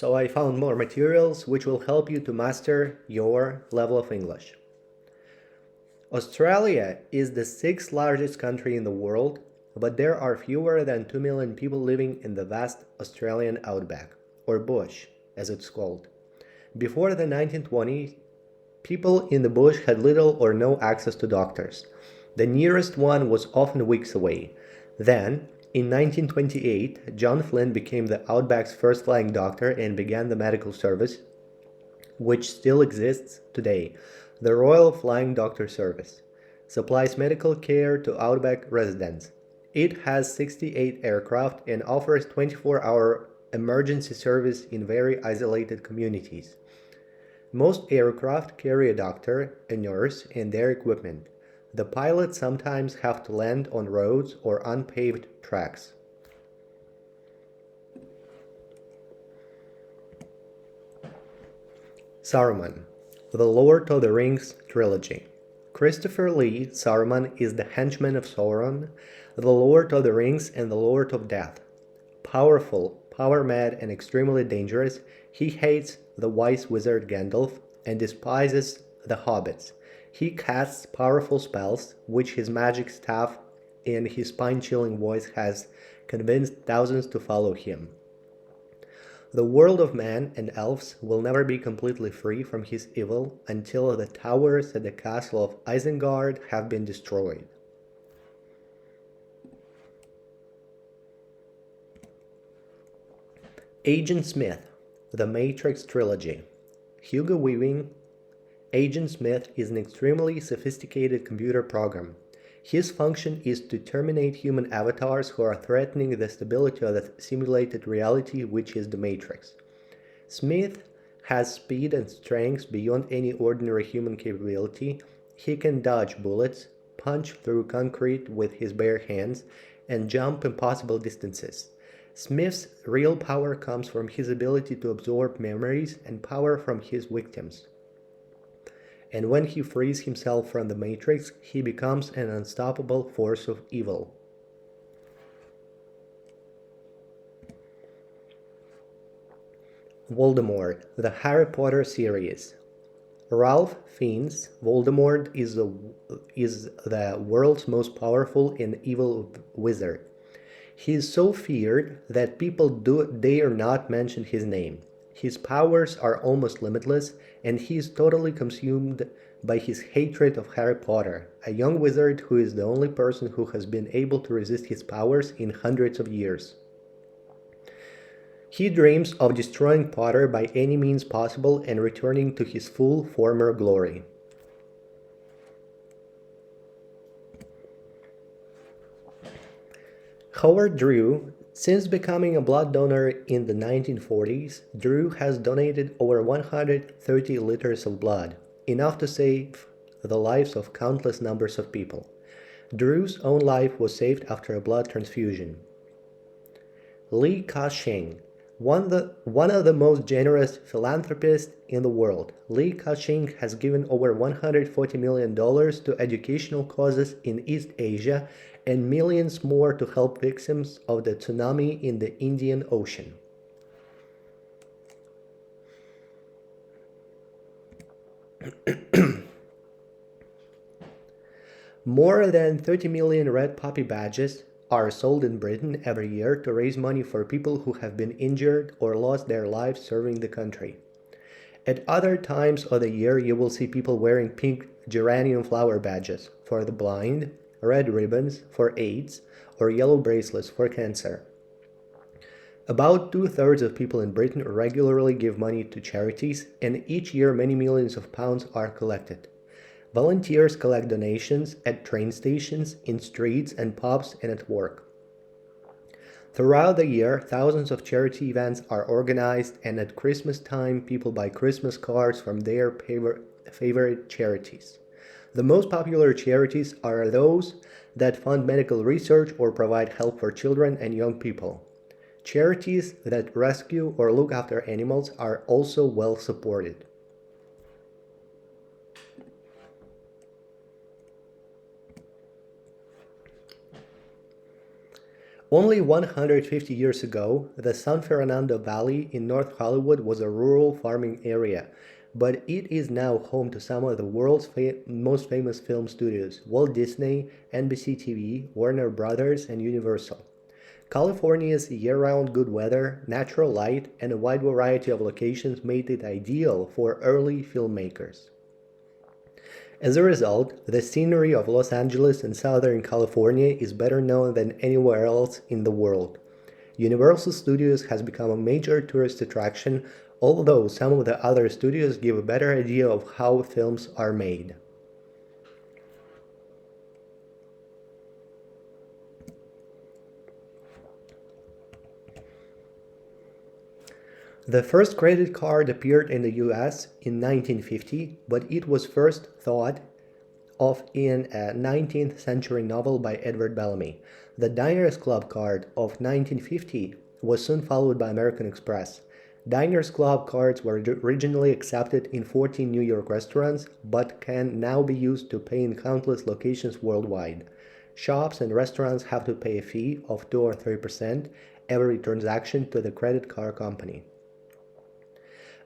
so I found more materials which will help you to master your level of English. Australia is the sixth largest country in the world, but there are fewer than 2 million people living in the vast Australian outback, or bush, as it's called. Before the 1920s, people in the bush had little or no access to doctors. The nearest one was often weeks away. Then, in 1928, John Flynn became the outback's first flying doctor and began the medical service, which still exists today. The Royal Flying Doctor Service supplies medical care to outback residents. It has 68 aircraft and offers 24-hour emergency service in very isolated communities. Most aircraft carry a doctor, a nurse, and their equipment. The pilots sometimes have to land on roads or unpaved tracks. Saruman, The Lord of the Rings Trilogy. Christopher Lee Saruman is the henchman of Sauron, the Lord of the Rings and the Lord of Death. Powerful, power-mad, and extremely dangerous, he hates the wise wizard Gandalf and despises the hobbits. He casts powerful spells, which his magic staff and his spine-chilling voice has convinced thousands to follow him. The world of men and elves will never be completely free from his evil until the towers at the castle of Isengard have been destroyed. Agent Smith, The Matrix Trilogy. Hugo Weaving. Agent Smith is an extremely sophisticated computer program. His function is to terminate human avatars who are threatening the stability of the simulated reality which is the Matrix. Smith has speed and strength beyond any ordinary human capability. He can dodge bullets, punch through concrete with his bare hands, and jump impossible distances. Smith's real power comes from his ability to absorb memories and power from his victims. And when he frees himself from the Matrix, he becomes an unstoppable force of evil. Voldemort, the Harry Potter series. Ralph Fiennes, Voldemort is the world's most powerful and evil wizard. He is so feared that people dare not mention his name. His powers are almost limitless, and he is totally consumed by his hatred of Harry Potter, a young wizard who is the only person who has been able to resist his powers in hundreds of years. He dreams of destroying Potter by any means possible and returning to his full former glory. Howard Drew. Since becoming a blood donor in the 1940s, Drew has donated over 130 liters of blood, enough to save the lives of countless numbers of people. Drew's own life was saved after a blood transfusion. Li Ka-shing, one of the most generous philanthropists in the world, Li Ka-shing has given over $140 million to educational causes in East Asia and millions more to help victims of the tsunami in the Indian Ocean. More than 30 million red puppy badges are sold in Britain every year to raise money for people who have been injured or lost their lives serving the country. At other times of the year, you will see people wearing pink geranium flower badges for the blind, red ribbons for AIDS, or yellow bracelets for cancer. About 2/3 of people in Britain regularly give money to charities, and each year many millions of pounds are collected. Volunteers collect donations at train stations, in streets and pubs, and at work. Throughout the year, thousands of charity events are organized, and at Christmas time, people buy Christmas cards from their favorite charities. The most popular charities are those that fund medical research or provide help for children and young people. Charities that rescue or look after animals are also well supported. Only 150 years ago, the San Fernando Valley in North Hollywood was a rural farming area, but it is now home to some of the world's most famous film studios: Walt Disney, NBC TV, Warner Brothers, and Universal. California's year-round good weather, natural light, and a wide variety of locations made it ideal for early filmmakers. As a result, the scenery of Los Angeles and Southern California is better known than anywhere else in the world. Universal Studios has become a major tourist attraction, although some of the other studios give a better idea of how films are made. The first credit card appeared in the US in 1950, but it was first thought of in a 19th century novel by Edward Bellamy. The Diners Club card of 1950 was soon followed by American Express. Diners Club cards were originally accepted in 14 New York restaurants, but can now be used to pay in countless locations worldwide. Shops and restaurants have to pay a fee of 2 or 3% every transaction to the credit card company.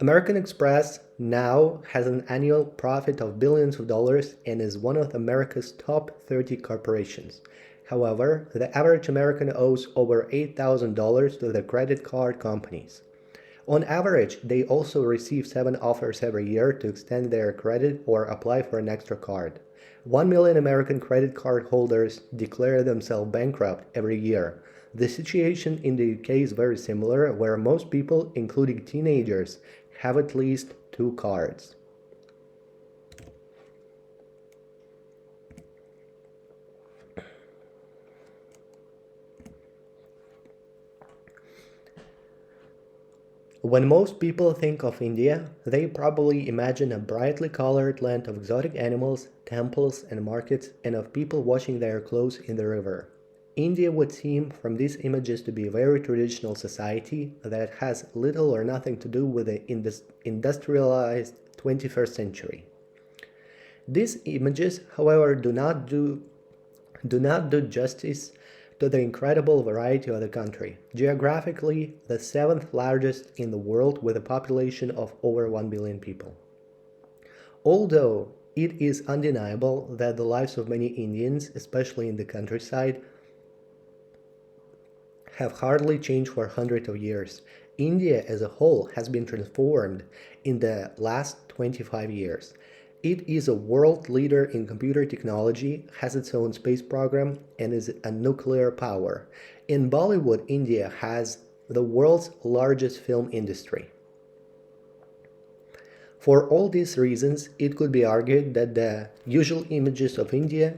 American Express now has an annual profit of billions of dollars and is one of America's top 30 corporations. However, the average American owes over $8,000 to the credit card companies. On average, they also receive 7 offers every year to extend their credit or apply for an extra card. 1 million American credit card holders declare themselves bankrupt every year. The situation in the UK is very similar, where most people, including teenagers, have at least 2 cards. When most people think of India, they probably imagine a brightly colored land of exotic animals, temples, and markets, and of people washing their clothes in the river. India would seem from these images to be a very traditional society that has little or nothing to do with the industrialized 21st century. These images, however, do not do justice to the incredible variety of the country. Geographically, the 7th largest in the world with a population of over 1 billion people. Although it is undeniable that the lives of many Indians, especially in the countryside, have hardly changed for hundreds of years, India as a whole has been transformed in the last 25 years. It is a world leader in computer technology, has its own space program, and is a nuclear power. In Bollywood, India has the world's largest film industry. For all these reasons, it could be argued that the usual images of India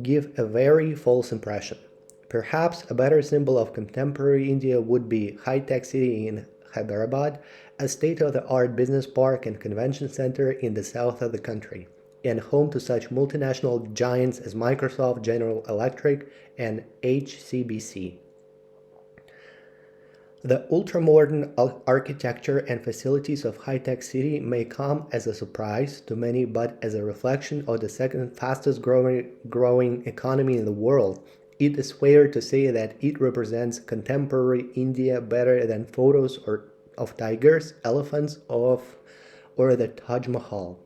give a very false impression. Perhaps a better symbol of contemporary India would be high-tech city in Hyderabad, a state-of-the-art business park and convention center in the south of the country, and home to such multinational giants as Microsoft, General Electric, and HCBC. The ultramodern architecture and facilities of high-tech city may come as a surprise to many, but as a reflection of the second fastest growing economy in the world, it is fair to say that it represents contemporary India better than photos of tigers, elephants, or the Taj Mahal.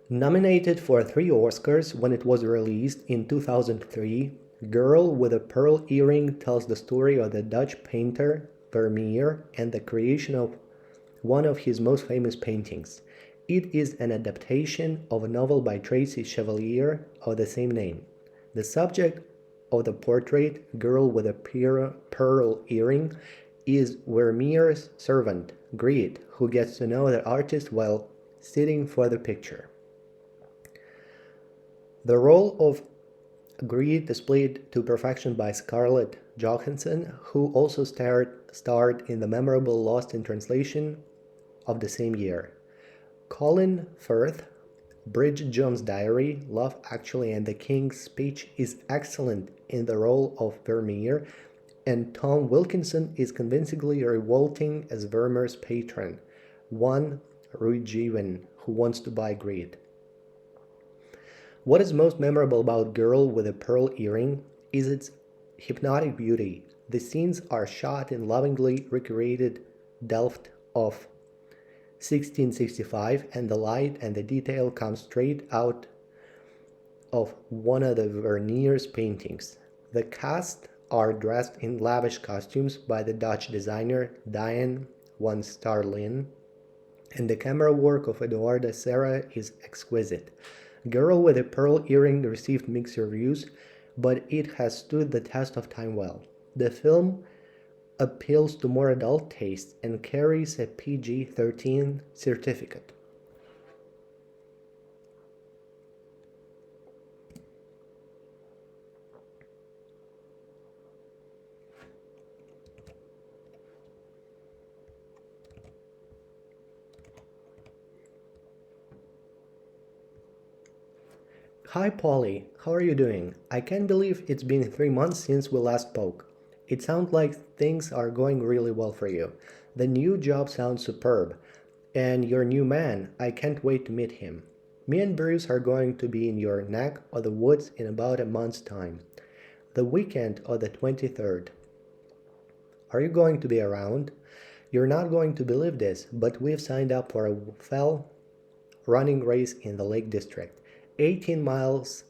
Nominated for 3 Oscars when it was released in 2003, Girl with a Pearl Earring tells the story of the Dutch painter Vermeer and the creation of one of his most famous paintings. It is an adaptation of a novel by Tracy Chevalier of the same name. The subject of the portrait, Girl with a Pearl Earring, is Vermeer's servant, Greed, who gets to know the artist while sitting for the picture. The role of Greed displayed to perfection by Scarlett Johansson, who also starred in the memorable Lost in Translation of the same year. Colin Firth, Bridget Jones' Diary, Love Actually, and The King's Speech is excellent in the role of Vermeer, and Tom Wilkinson is convincingly revolting as Vermeer's patron. one Ruijian who wants to buy greed. What is most memorable about Girl with a Pearl Earring is its hypnotic beauty. The scenes are shot in lovingly recreated Delft of 1665, and the light and the detail come straight out of one of the Vermeer's paintings. The cast are dressed in lavish costumes by the Dutch designer Diane van Starlin, and the camera work of Eduarda Serra is exquisite. Girl with a Pearl Earring received mixed reviews, but it has stood the test of time well. The film appeals to more adult tastes and carries a PG-13 certificate. Hi Polly, how are you doing? I can't believe it's been 3 months since we last spoke. It sounds like things are going really well for you. The new job sounds superb. And your new man, I can't wait to meet him. Me and Bruce are going to be in your neck of the woods in about a month's time. The weekend of the 23rd. Are you going to be around? You're not going to believe this, but we've signed up for a fell running race in the Lake District. 18 miles,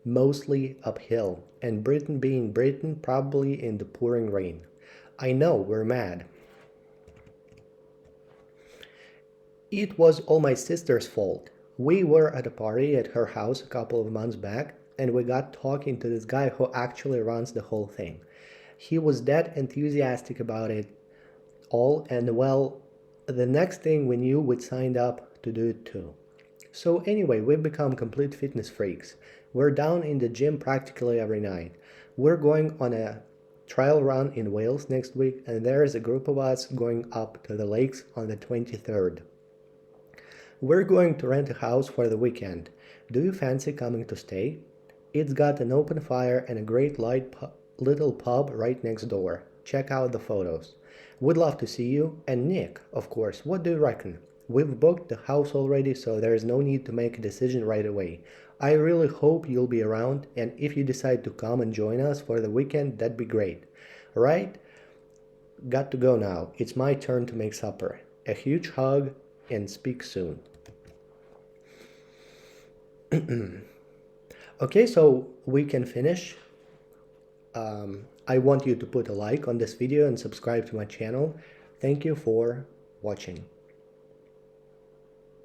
mostly uphill, and Britain being Britain, probably in the pouring rain. I know, we're mad. It was all my sister's fault. We were at a party at her house a couple of months back, and we got talking to this guy who actually runs the whole thing. He was that enthusiastic about it all, and well, the next thing we knew, we signed up to do it too. So anyway, we've become complete fitness freaks. We're down in the gym practically every night. We're going on a trial run in Wales next week, and there's a group of us going up to the lakes on the 23rd. We're going to rent a house for the weekend. Do you fancy coming to stay? It's got an open fire and a great little pub right next door. Check out the photos. Would love to see you. And Nick, of course, what do you reckon? We've booked the house already, so there's no need to make a decision right away. I really hope you'll be around, and if you decide to come and join us for the weekend, that'd be great. Right? Got to go now. It's my turn to make supper. A huge hug, and speak soon. Okay, so we can finish. I want you to put a like on this video and subscribe to my channel. Thank you for watching.